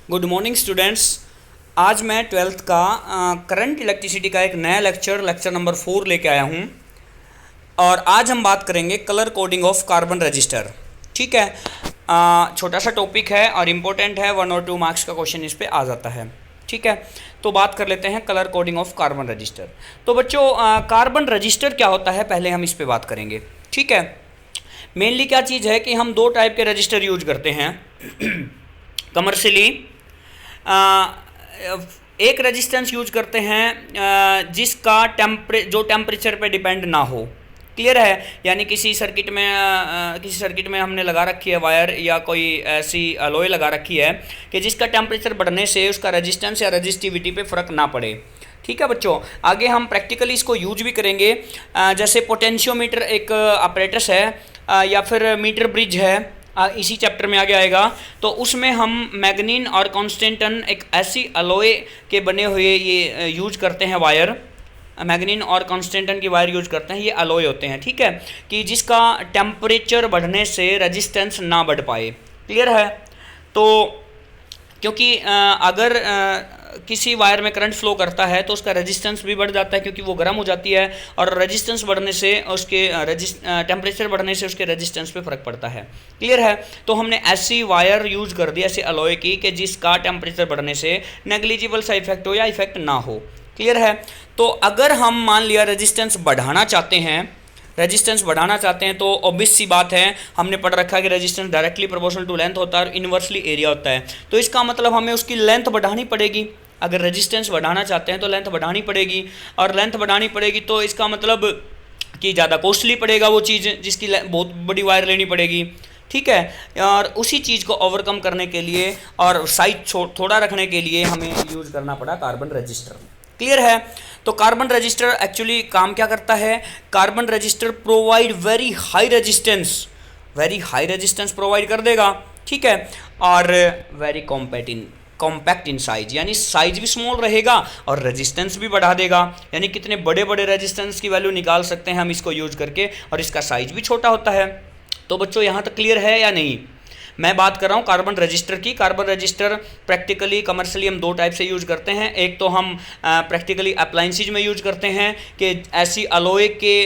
Good morning students. आज मैं twelfth का करंट इलेक्ट्रिसिटी का एक नया लेक्चर नंबर 4 लेके आया हूँ और आज हम बात करेंगे colour coding of carbon register. ठीक है, छोटा सा टॉपिक है और इम्पोर्टेंट है, 1 और 2 मार्क्स का क्वेश्चन इस पे आ जाता है। ठीक है, तो बात कर लेते हैं colour coding of carbon register. तो बच्चों कार्बन रजिस्टर क्या होता है पहले हम इस पे बात करेंगे। ठीक है, मेनली क्या चीज़ है कि हम 2 टाइप के रजिस्टर यूज करते हैं कमर्शियली। एक रेजिस्टेंस यूज करते हैं जिसका जो टेम्परेचर पे डिपेंड ना हो। क्लियर है, यानी किसी सर्किट में हमने लगा रखी है वायर या कोई ऐसी अलॉय लगा रखी है कि जिसका टेम्परेचर बढ़ने से उसका रेजिस्टेंस या रेजिस्टिविटी पे फ़र्क ना पड़े। ठीक है बच्चों, आगे हम प्रैक्टिकली इसको यूज भी करेंगे। जैसे पोटेंशियोमीटर एक अपरेटस है या फिर मीटर ब्रिज है, इसी चैप्टर में आगे आएगा। तो उसमें हम मैग्नीन और कॉन्स्टेंटन एक ऐसी अलॉय के बने हुए ये यूज करते हैं वायर, मैग्नीन और कॉन्स्टेंटन की वायर यूज करते हैं। ये अलॉय होते हैं, ठीक है, कि जिसका टेम्परेचर बढ़ने से रेजिस्टेंस ना बढ़ पाए। क्लियर है, तो क्योंकि अगर किसी वायर में करंट फ्लो करता है तो उसका रेजिस्टेंस भी बढ़ जाता है क्योंकि वो गर्म हो जाती है, और रेजिस्टेंस बढ़ने से उसके टेम्परेचर बढ़ने से उसके रेजिस्टेंस पे फ़र्क पड़ता है। क्लियर है, तो हमने ऐसी वायर यूज कर दी, ऐसी अलॉय की कि जिसका टेम्परेचर बढ़ने से नेग्लिजिबल सा इफेक्ट हो या इफेक्ट ना हो। क्लियर है, तो अगर हम मान लिया रेजिस्टेंस बढ़ाना चाहते हैं तो ऑब्वियस सी बात है, हमने पढ़ रखा है कि resistance directly proportional to length होता है और इन्वर्सली एरिया होता है। तो इसका मतलब हमें उसकी लेंथ बढ़ानी पड़ेगी। अगर रेजिस्टेंस बढ़ाना चाहते हैं तो लेंथ बढ़ानी पड़ेगी, और लेंथ बढ़ानी पड़ेगी तो इसका मतलब कि ज़्यादा कॉस्टली पड़ेगा वो चीज़, जिसकी बहुत बड़ी वायर लेनी पड़ेगी। ठीक है, और उसी चीज़ को ओवरकम करने के लिए और साइज थोड़ा रखने के लिए हमें यूज़ करना पड़ा कार्बन रजिस्टर। क्लियर है, तो कार्बन रजिस्टर एक्चुअली काम क्या करता है? Carbon register provide very high resistance provide कर देगा। ठीक है, और वेरी कॉम्पैक्ट इन साइज, यानी साइज भी स्मॉल रहेगा और रेजिस्टेंस भी बढ़ा देगा। यानी कितने बड़े बड़े रेजिस्टेंस की वैल्यू निकाल सकते हैं हम इसको यूज करके, और इसका साइज भी छोटा होता है। तो बच्चों यहाँ तक क्लियर है या नहीं? मैं बात कर रहा हूँ कार्बन रजिस्टर की। कार्बन रजिस्टर प्रैक्टिकली कमर्शियली हम 2 टाइप से यूज करते हैं। एक तो हम प्रैक्टिकली अप्लाइंसेज में यूज करते हैं कि ऐसी अलॉय के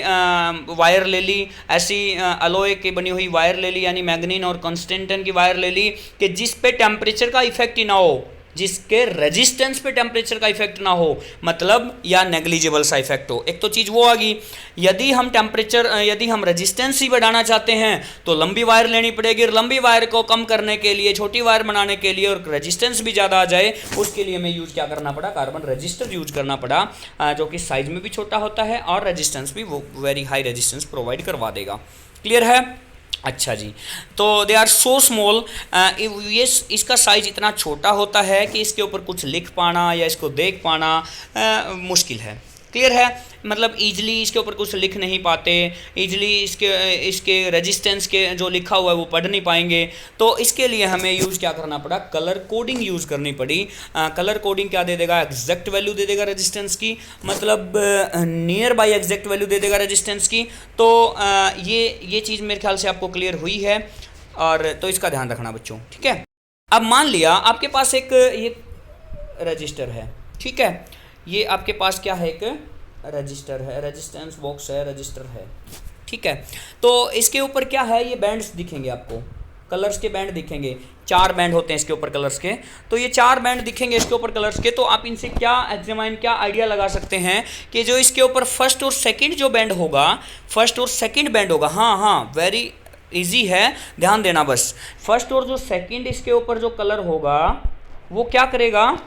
वायर ले ली, ऐसी अलॉय के बनी हुई वायर ले ली, यानी मैग्नीन और कॉन्स्टेंटन की वायर ले ली कि जिस पे टेम्परेचर का इफेक्ट ही ना हो, जिसके रेजिस्टेंस पे टेम्परेचर का इफेक्ट ना हो, मतलब या नेग्लिजिबल सा इफेक्ट हो। एक तो चीज़ वो आ गई। यदि हम रेजिस्टेंस ही बढ़ाना चाहते हैं तो लंबी वायर लेनी पड़ेगी, और लंबी वायर को कम करने के लिए, छोटी वायर बनाने के लिए और रेजिस्टेंस भी ज़्यादा आ जाए, उसके लिए हमें यूज क्या करना पड़ा? कार्बन रजिस्टर यूज करना पड़ा, जो कि साइज में भी छोटा होता है और रेजिस्टेंस भी वो वेरी हाई रेजिस्टेंस प्रोवाइड करवा देगा। क्लियर है? अच्छा जी, तो दे आर सो स्मॉल, ये इसका साइज इतना छोटा होता है कि इसके ऊपर कुछ लिख पाना या इसको देख पाना मुश्किल है। क्लियर है, मतलब ईजिली इसके ऊपर कुछ लिख नहीं पाते, ईजिली इसके रेजिस्टेंस के जो लिखा हुआ है वो पढ़ नहीं पाएंगे। तो इसके लिए हमें यूज़ क्या करना पड़ा? कलर कोडिंग यूज़ करनी पड़ी। कलर कोडिंग क्या दे देगा? एग्जैक्ट वैल्यू दे देगा रेजिस्टेंस की, मतलब नियर बाई एग्जैक्ट वैल्यू दे देगा रेजिस्टेंस की। तो ये चीज़ मेरे ख्याल से आपको क्लियर हुई है, और तो इसका ध्यान रखना बच्चों। ठीक है, अब मान लिया आपके पास एक ये रजिस्टर है। ठीक है, ये आपके पास क्या है? एक रजिस्टर है, रेजिस्टेंस बॉक्स है, रजिस्टर है। ठीक है, तो इसके ऊपर क्या है? ये बैंड्स दिखेंगे आपको, कलर्स के बैंड दिखेंगे। 4 बैंड होते हैं इसके ऊपर कलर्स के। तो ये 4 बैंड दिखेंगे इसके ऊपर कलर्स के। तो आप इनसे क्या आइडिया लगा सकते हैं कि जो इसके ऊपर फर्स्ट और सेकंड जो बैंड होगा, फर्स्ट और सेकंड बैंड होगा। हाँ, वेरी इजी है, ध्यान देना बस। फर्स्ट और जो सेकंड इसके ऊपर जो कलर होगा वो क्या करेगा?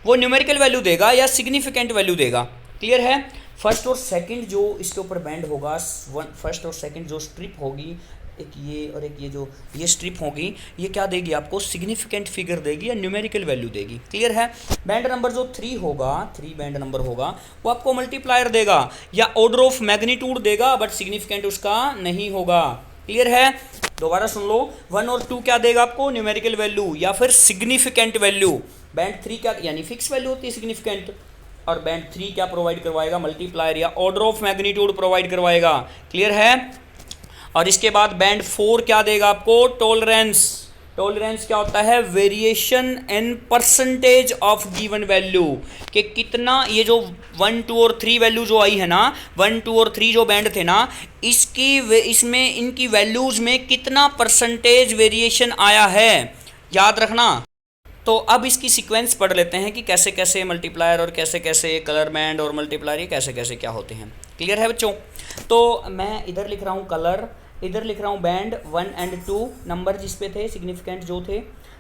वो न्यूमेरिकल वैल्यू देगा या सिग्निफिकेंट वैल्यू देगा। क्लियर है, फर्स्ट और सेकंड जो इसके ऊपर बैंड होगा, फर्स्ट और सेकंड जो स्ट्रिप होगी, एक ये और एक ये स्ट्रिप होगी, ये क्या देगी आपको? सिग्निफिकेंट फिगर देगी या न्यूमेरिकल वैल्यू देगी। क्लियर है, बैंड नंबर जो 3 होगा, 3 बैंड नंबर होगा, वो आपको मल्टीप्लायर देगा या ऑर्डर ऑफ मैग्नीट्यूड देगा, बट सिग्निफिकेंट उसका नहीं होगा। क्लियर है, दोबारा सुन लो, 1 और 2 क्या देगा आपको? न्यूमेरिकल वैल्यू या फिर सिग्निफिकेंट वैल्यू। बैंड 3 क्या, यानी फिक्स वैल्यू होती है सिग्निफिकेंट, और बैंड 3 क्या प्रोवाइड करवाएगा? मल्टीप्लायर या ऑर्डर ऑफ मैग्नीट्यूड प्रोवाइड करवाएगा। क्लियर है, और इसके बाद बैंड 4 क्या देगा आपको? टॉलरेंस। टॉलरेंस क्या होता है? Variation in percentage of given value, कि कितना ये जो 1 2 और 3 वैल्यू जो आई है ना, 1 2 और 3 जो बैंड थे ना, इसमें इनकी वैल्यूज में कितना परसेंटेज वेरिएशन आया है, याद रखना। तो अब इसकी सीक्वेंस पढ़ लेते हैं कि कैसे कैसे मल्टीप्लायर और कैसे कैसे कलर बैंड और मल्टीप्लायर ये कैसे कैसे क्या होते हैं। क्लियर है बच्चों? तो मैं इधर लिख रहा हूँ कलर, इधर लिख रहा हूँ बैंड 1 और 2 नंबर जिस पे थे सिग्निफिकेंट जो थे,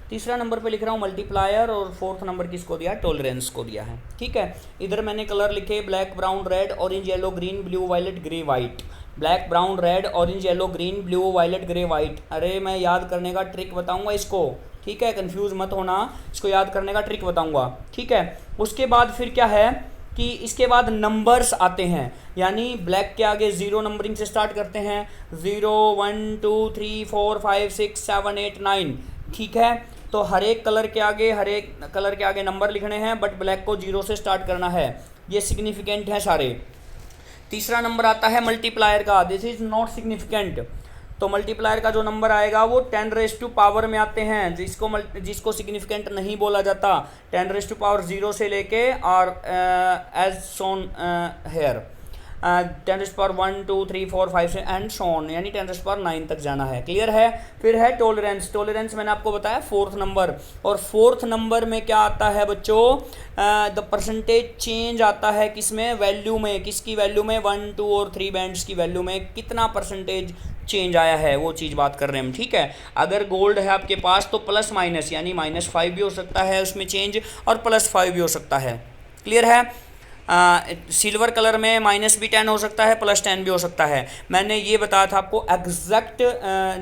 तीसरा नंबर पे लिख रहा हूँ मल्टीप्लायर और फोर्थ नंबर किसको दिया? टॉलरेंस को दिया है। ठीक है, इधर मैंने कलर लिखे black brown red orange yellow green blue violet grey white, black brown red orange yellow green blue violet grey white. अरे मैं याद करने का ट्रिक बताऊंगा इसको, ठीक है, कंफ्यूज मत होना, इसको याद करने का ट्रिक बताऊंगा। ठीक है, उसके बाद फिर क्या है कि इसके बाद नंबर्स आते हैं, यानी ब्लैक के आगे 0 नंबरिंग से स्टार्ट करते हैं, 0 1 2 3 4 5 6 7 8 9। ठीक है, तो हर एक कलर के आगे नंबर लिखने हैं, बट ब्लैक को 0 से स्टार्ट करना है, ये सिग्निफिकेंट है सारे। तीसरा नंबर आता है मल्टीप्लायर का, दिस इज नॉट सिग्निफिकेंट। तो मल्टीप्लायर का जो नंबर आएगा वो 10 रेज़ टू पावर में आते हैं, जिसको सिग्निफिकेंट नहीं बोला जाता, 10 रेज़ टू पावर 0 से लेके और as shown here 10 raise to power 1 2 3 4 5 से एंड सोन, यानी 10 रेज़ टू पावर 9 तक जाना है। क्लियर है? फिर है टॉलरेंस, टॉलरेंस मैंने आपको बताया फोर्थ नंबर, और फोर्थ नंबर में क्या आता है बच्चों? द परसेंटेज चेंज आता है किसमें? वैल्यू में। किसकी वैल्यू में? 1 2 और 3 बैंड्स की वैल्यू में कितना परसेंटेज चेंज आया है, वो चीज़ बात कर रहे हैं हम। ठीक है, अगर गोल्ड है आपके पास तो प्लस माइनस, यानी -5 भी हो सकता है उसमें चेंज और +5 भी हो सकता है। क्लियर है? सिल्वर कलर में -10 हो सकता है, +10 भी हो सकता है। मैंने ये बताया था आपको, exact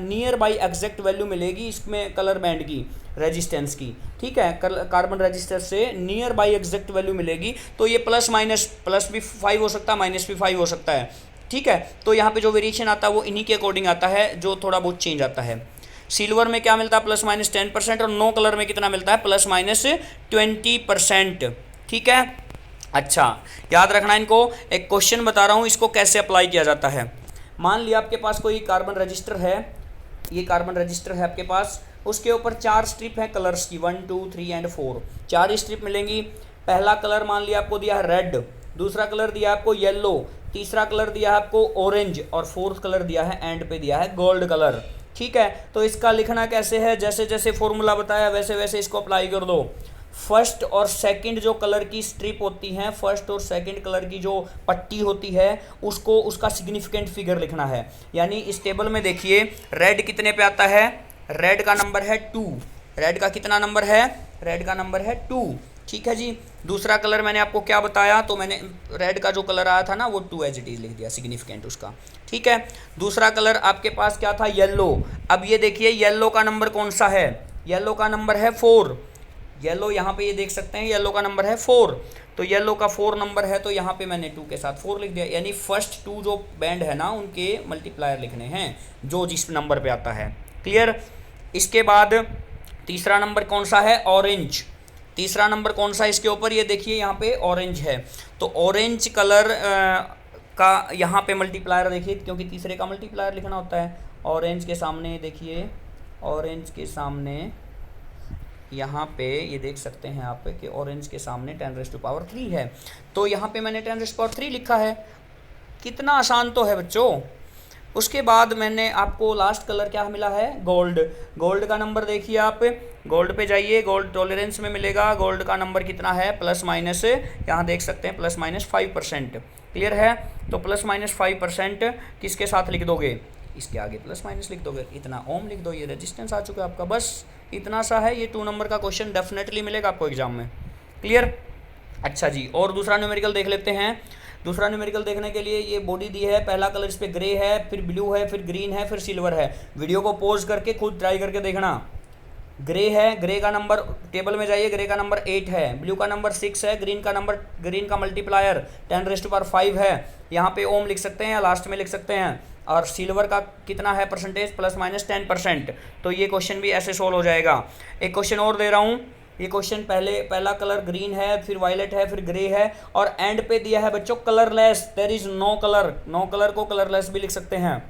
near by exact value मिलेगी इसमें कलर बैंड की रेजिस्टेंस की। ठीक है, कार्बन रजिस्टर से नियर बाई एग्जैक्ट वैल्यू मिलेगी, तो ये प्लस भी 5 हो सकता है, माइनस भी 5 हो सकता है। ठीक है, तो यहाँ पे जो वेरिएशन आता है वो इन्हीं के अकॉर्डिंग आता है, जो थोड़ा बहुत चेंज आता है। सिल्वर में क्या मिलता है? +-10%, और नो कलर में कितना मिलता है? +-20%। ठीक है, अच्छा याद रखना इनको। एक क्वेश्चन बता रहा हूँ, इसको कैसे अप्लाई किया जाता है। मान लिया आपके पास कोई कार्बन रजिस्टर है, ये कार्बन रजिस्टर है आपके पास, उसके ऊपर 4 स्ट्रिप हैं कलर्स की, 1 2 3 एंड 4, 4 स्ट्रिप मिलेंगी। पहला कलर मान लिया आपको दिया है रेड, दूसरा कलर दिया आपको येलो, तीसरा कलर दिया है आपको ऑरेंज, और फोर्थ कलर दिया है एंड पे दिया है गोल्ड कलर। ठीक है, तो इसका लिखना कैसे है? जैसे जैसे फॉर्मूला बताया वैसे वैसे इसको अप्लाई कर दो। फर्स्ट और सेकंड जो कलर की स्ट्रिप होती हैं, फर्स्ट और सेकंड कलर की जो पट्टी होती है, उसको उसका सिग्निफिकेंट फिगर लिखना है। यानी इस टेबल में देखिए रेड कितने पे आता है? रेड का नंबर है 2। रेड का कितना नंबर है? रेड का नंबर है 2। ठीक है जी। दूसरा कलर मैंने आपको क्या बताया? तो मैंने रेड का जो कलर आया था ना वो 2 एज इट इज लिख दिया, सिग्निफिकेंट उसका। ठीक है, दूसरा कलर आपके पास क्या था? येलो। अब ये देखिए येलो का नंबर कौन सा है? येलो का नंबर है 4। येलो यहाँ पे ये देख सकते हैं, येलो का नंबर है 4, तो येलो का 4 नंबर है, तो यहाँ पे मैंने 2 के साथ 4 लिख दिया। यानी फर्स्ट 2 जो बैंड है ना उनके मल्टीप्लायर लिखने हैं, जो जिस नंबर पे आता है। क्लियर? इसके बाद तीसरा नंबर कौन सा है? ऑरेंज। तीसरा नंबर कौन सा इसके ऊपर? ये देखिए यहाँ पे ऑरेंज है, तो ऑरेंज कलर का यहाँ पे मल्टीप्लायर देखिए, क्योंकि तीसरे का मल्टीप्लायर लिखना होता है। ऑरेंज के सामने देखिए, ऑरेंज के सामने यहाँ पे ये देख सकते हैं आप कि ऑरेंज के सामने 10⁻³ है, तो यहाँ पे मैंने 10⁻³ लिखा है। कितना आसान तो है बच्चों। उसके बाद मैंने आपको लास्ट कलर क्या मिला है? गोल्ड। गोल्ड का नंबर देखिए आप, गोल्ड पे जाइए, गोल्ड टॉलरेंस में मिलेगा। गोल्ड का नंबर कितना है? प्लस माइनस, यहाँ देख सकते हैं +-5%। क्लियर है? तो +-5% किसके साथ लिख दोगे? इसके आगे +- लिख दोगे, इतना ओम लिख दो, ये रेजिस्टेंस आ चुका है आपका। बस इतना सा है। ये 2 नंबर का क्वेश्चन डेफिनेटली मिलेगा आपको एग्जाम में। क्लियर? अच्छा जी, और दूसरा न्यूमेरिकल देख लेते हैं। दूसरा न्यूमेरिकल देखने के लिए ये बॉडी दी है, पहला कलर इस पर ग्रे है, फिर ब्लू है, फिर ग्रीन है, फिर सिल्वर है। वीडियो को पॉज करके खुद ट्राई करके देखना। ग्रे है, ग्रे का नंबर टेबल में जाइए, ग्रे का नंबर 8 है, ब्लू का नंबर 6 है, ग्रीन का मल्टीप्लायर 10⁻5 है। यहाँ पे ओम लिख सकते हैं या लास्ट में लिख सकते हैं। और सिल्वर का कितना है परसेंटेज? +-10%। तो ये क्वेश्चन भी ऐसे सोल्व हो जाएगा। एक क्वेश्चन और दे रहा हूँ। ये क्वेश्चन पहला कलर ग्रीन है, फिर वायलेट है, फिर ग्रे है, और एंड पे दिया है बच्चों colourless. There is no colour. No colour को कलरलेस भी लिख सकते हैं।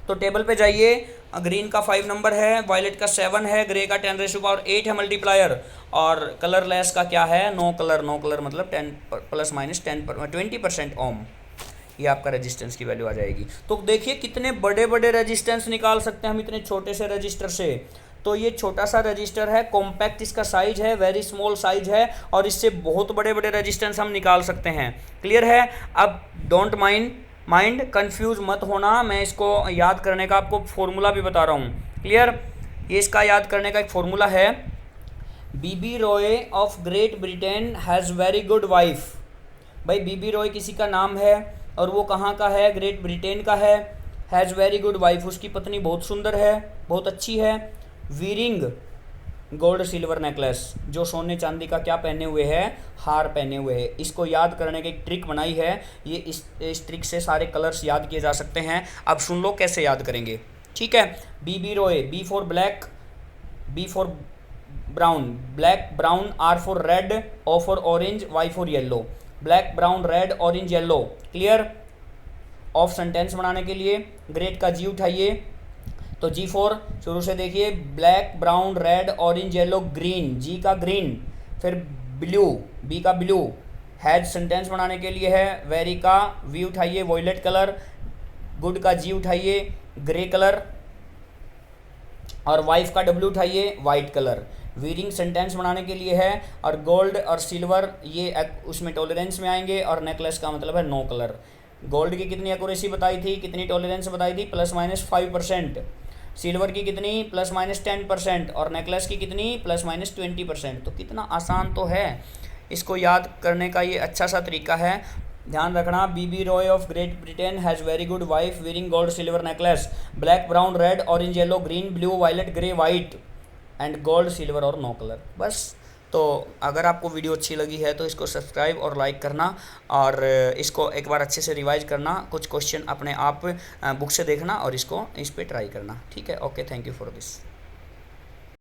तो टेबल पे जाइए, ग्रीन का 5 नंबर है, वायलेट का 7 है, ग्रे का 10⁻8 है मल्टीप्लायर, और कलरलेस का क्या है, नो कलर। नो कलर मतलब 10 प्लस माइनस 20% ओम, ये आपका रेजिस्टेंस की वैल्यू आ जाएगी। तो देखिए कितने बड़े बड़े रेजिस्टेंस निकाल सकते हैं हम इतने छोटे से रजिस्टर से। तो ये छोटा सा रजिस्टर है, कॉम्पैक्ट इसका साइज है, वेरी स्मॉल साइज है, और इससे बहुत बड़े बड़े रेजिस्टेंस हम निकाल सकते हैं। क्लियर है? अब डोंट माइंड कंफ्यूज मत होना, मैं इसको याद करने का आपको फॉर्मूला भी बता रहा हूँ। क्लियर? ये इसका याद करने का एक फॉर्मूला है, BB Roy of Great Britain has very good wife. भाई बीबी रॉय किसी का नाम है और वो कहाँ का है, ग्रेट ब्रिटेन का है। हैज़ वेरी गुड वाइफ, उसकी पत्नी बहुत सुंदर है, बहुत अच्छी है। वीरिंग गोल्ड सिल्वर नेकलेस, जो सोने चांदी का क्या पहने हुए है, हार पहने हुए है। इसको याद करने की एक ट्रिक बनाई है, ये इस ट्रिक से सारे कलर्स याद किए जा सकते हैं। अब सुन लो कैसे याद करेंगे, ठीक है। BB Roy, B for black, B for brown, black brown, R for red, O for orange, Y for yellow. Black brown red orange yellow. Clear? Of sentence बनाने के लिए ग्रेट का जी उठाइए, तो जी फॉर शुरू से देखिए, black brown red orange yellow green, G का ग्रीन। फिर ब्लू, बी का ब्लू। हैज सेंटेंस बनाने के लिए है, वेरी का वी उठाइए, वॉयलेट कलर। गुड का जी उठाइए, ग्रे कलर। और वाइफ का डब्ल्यू उठाइए, वाइट कलर। वीरिंग सेंटेंस बनाने के लिए है, और गोल्ड और सिल्वर ये उसमें टॉलरेंस में आएंगे, और नेकलेस का मतलब है नो कलर। गोल्ड की कितनी एक्यूरेसी बताई थी, कितनी टॉलरेंस बताई थी, +-5%। सिल्वर की कितनी, +-10%, और नेकलेस की कितनी, +-20%। तो कितना आसान तो है, इसको याद करने का ये अच्छा सा तरीका है। ध्यान रखना, BB Roy of Great Britain has very good wife, wearing gold silver necklace, black brown red orange yellow green blue violet grey white, and gold silver और नो कलर। बस। तो अगर आपको वीडियो अच्छी लगी है तो इसको सब्सक्राइब और लाइक करना, और इसको एक बार अच्छे से रिवाइज करना, कुछ क्वेश्चन अपने आप बुक से देखना और इस पे ट्राई करना। ठीक है? Okay, thank you for this.